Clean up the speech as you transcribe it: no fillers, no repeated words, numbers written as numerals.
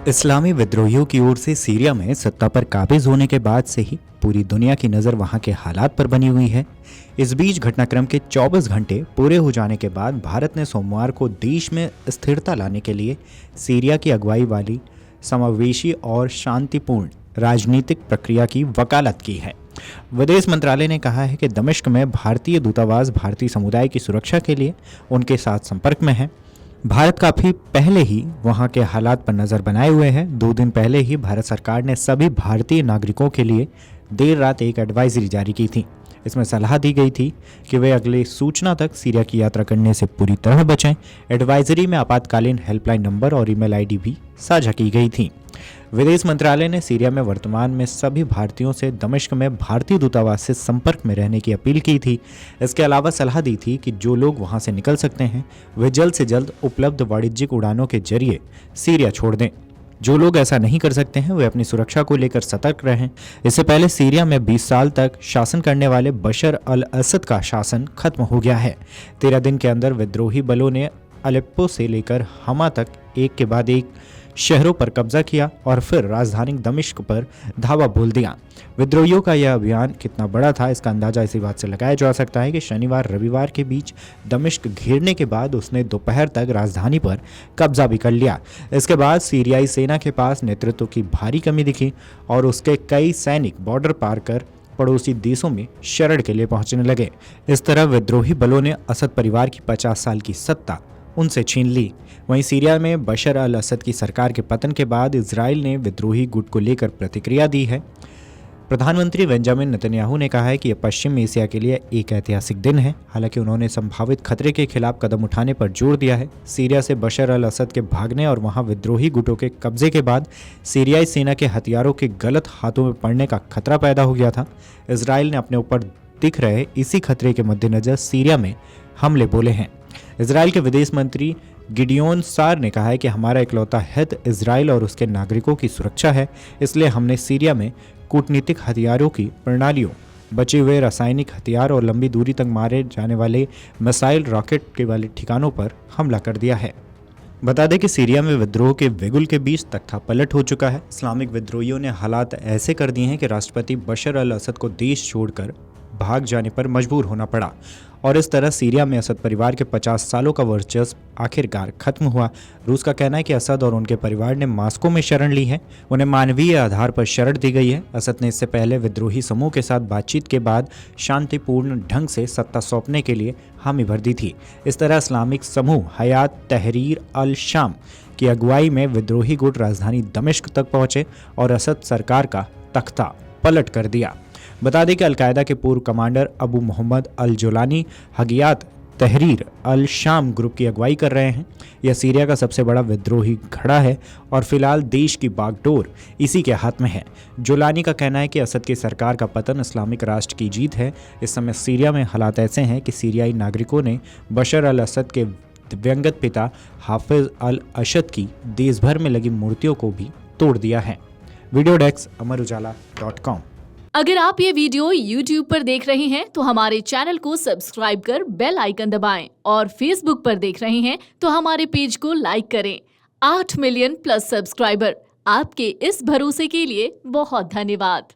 इस्लामी विद्रोहियों की ओर से सीरिया में सत्ता पर काबिज होने के बाद से ही पूरी दुनिया की नज़र वहां के हालात पर बनी हुई है। इस बीच घटनाक्रम के 24 घंटे पूरे हो जाने के बाद भारत ने सोमवार को देश में स्थिरता लाने के लिए सीरिया की अगुवाई वाली समावेशी और शांतिपूर्ण राजनीतिक प्रक्रिया की वकालत की है। विदेश मंत्रालय ने कहा है कि दमिश्क में भारतीय दूतावास भारतीय समुदाय की सुरक्षा के लिए उनके साथ संपर्क में है। भारत काफ़ी पहले ही वहां के हालात पर नज़र बनाए हुए है। 2 दिन पहले ही भारत सरकार ने सभी भारतीय नागरिकों के लिए देर रात एक एडवाइजरी जारी की थी। इसमें सलाह दी गई थी कि वे अगले सूचना तक सीरिया की यात्रा करने से पूरी तरह बचें। एडवाइजरी में आपातकालीन हेल्पलाइन नंबर और ईमेल आईडी भी साझा की गई थी। विदेश मंत्रालय ने सीरिया में वर्तमान में सभी भारतीयों से दमिश्क में भारतीय दूतावास से संपर्क में रहने की अपील की थी। इसके अलावा सलाह दी थी कि जो लोग वहां से निकल सकते हैं वे जल्द से जल्द उपलब्ध वाणिज्यिक उड़ानों के जरिए सीरिया छोड़ दें। जो लोग ऐसा नहीं कर सकते हैं वे अपनी सुरक्षा को लेकर सतर्क रहें। इससे पहले सीरिया में 20 साल तक शासन करने वाले बशर अल असद का शासन खत्म हो गया है। 13 दिन के अंदर विद्रोही बलों ने अलेप्पो से लेकर हमा तक एक के बाद एक शहरों पर कब्जा किया और फिर राजधानी दमिश्क पर धावा बोल दिया। विद्रोहियों का यह अभियान कितना बड़ा था इसका अंदाजा इसी बात से लगाया जा सकता है कि शनिवार रविवार के बीच दमिश्क घेरने के बाद उसने दोपहर तक राजधानी पर कब्जा भी कर लिया। इसके बाद सीरियाई सेना के पास नेतृत्व की भारी कमी दिखी और उसके कई सैनिक बॉर्डर पार कर पड़ोसी देशों में शरण के लिए पहुंचने लगे। इस तरह विद्रोही बलों ने असद परिवार की 50 साल की सत्ता उनसे छीन ली। वहीं सीरिया में बशर अल असद की सरकार के पतन के बाद इजराइल ने विद्रोही गुट को लेकर प्रतिक्रिया दी है। प्रधानमंत्री बेंजामिन नेतन्याहू ने कहा है कि यह पश्चिम एशिया के लिए एक ऐतिहासिक दिन है। हालांकि उन्होंने संभावित खतरे के खिलाफ कदम उठाने पर जोर दिया है। सीरिया से बशर अल असद के भागने और वहां विद्रोही गुटों के कब्जे के बाद सीरियाई सेना के हथियारों के गलत हाथों में पड़ने का खतरा पैदा हो गया था। इजराइल ने अपने ऊपर दिख रहे इसी खतरे के मद्देनजर सीरिया में हमले बोले हैं। इजराइल के विदेश मंत्री गिडियोन सार ने कहा है कि हमारा इकलौता हित इजराइल और उसके नागरिकों की सुरक्षा है, इसलिए हमने सीरिया में कूटनीतिक हथियारों की प्रणालियों, बचे हुए रासायनिक हथियार और लंबी दूरी तक मारे जाने वाले मिसाइल रॉकेट के वाले ठिकानों पर हमला कर दिया है। बता दें कि सीरिया में विद्रोह के वेगुल के बीच तख्ता पलट हो चुका है। इस्लामिक विद्रोहियों ने हालात ऐसे कर दिए हैं कि राष्ट्रपति बशर अल असद को देश छोड़कर भाग जाने पर मजबूर होना पड़ा और इस तरह सीरिया में असद परिवार के 50 सालों का वर्चस्व आखिरकार खत्म हुआ। रूस का कहना है कि असद और उनके परिवार ने मास्को में शरण ली है। उन्हें मानवीय आधार पर शरण दी गई है। असद ने इससे पहले विद्रोही समूह के साथ बातचीत के बाद शांतिपूर्ण ढंग से सत्ता सौंपने के लिए हामी भर दी थी। इस तरह इस्लामिक समूह हयात तहरीर अल शाम की अगुवाई में विद्रोही गुट राजधानी दमिश्क तक पहुंचे और असद सरकार का तख्ता पलट कर दिया। बता दें कि अलकायदा के पूर्व कमांडर अबू मोहम्मद अल जोलानी हगियात तहरीर अल शाम ग्रुप की अगुवाई कर रहे हैं। यह सीरिया का सबसे बड़ा विद्रोही घड़ा है और फिलहाल देश की बागडोर इसी के हाथ में है। जोलानी का कहना है कि असद की सरकार का पतन इस्लामिक राष्ट्र की जीत है। इस समय सीरिया में हालात ऐसे हैं कि सीरियाई नागरिकों ने बशर अल असद के दिवंगत पिता हाफिज अल अशद की देश भर में लगी मूर्तियों को भी तोड़ दिया है। वीडियो डेस्क अमरउजाला.com। अगर आप ये वीडियो YouTube पर देख रहे हैं तो हमारे चैनल को सब्सक्राइब कर बेल आइकन दबाएं और Facebook पर देख रहे हैं तो हमारे पेज को लाइक करें। 8 मिलियन प्लस सब्सक्राइबर, आपके इस भरोसे के लिए बहुत धन्यवाद।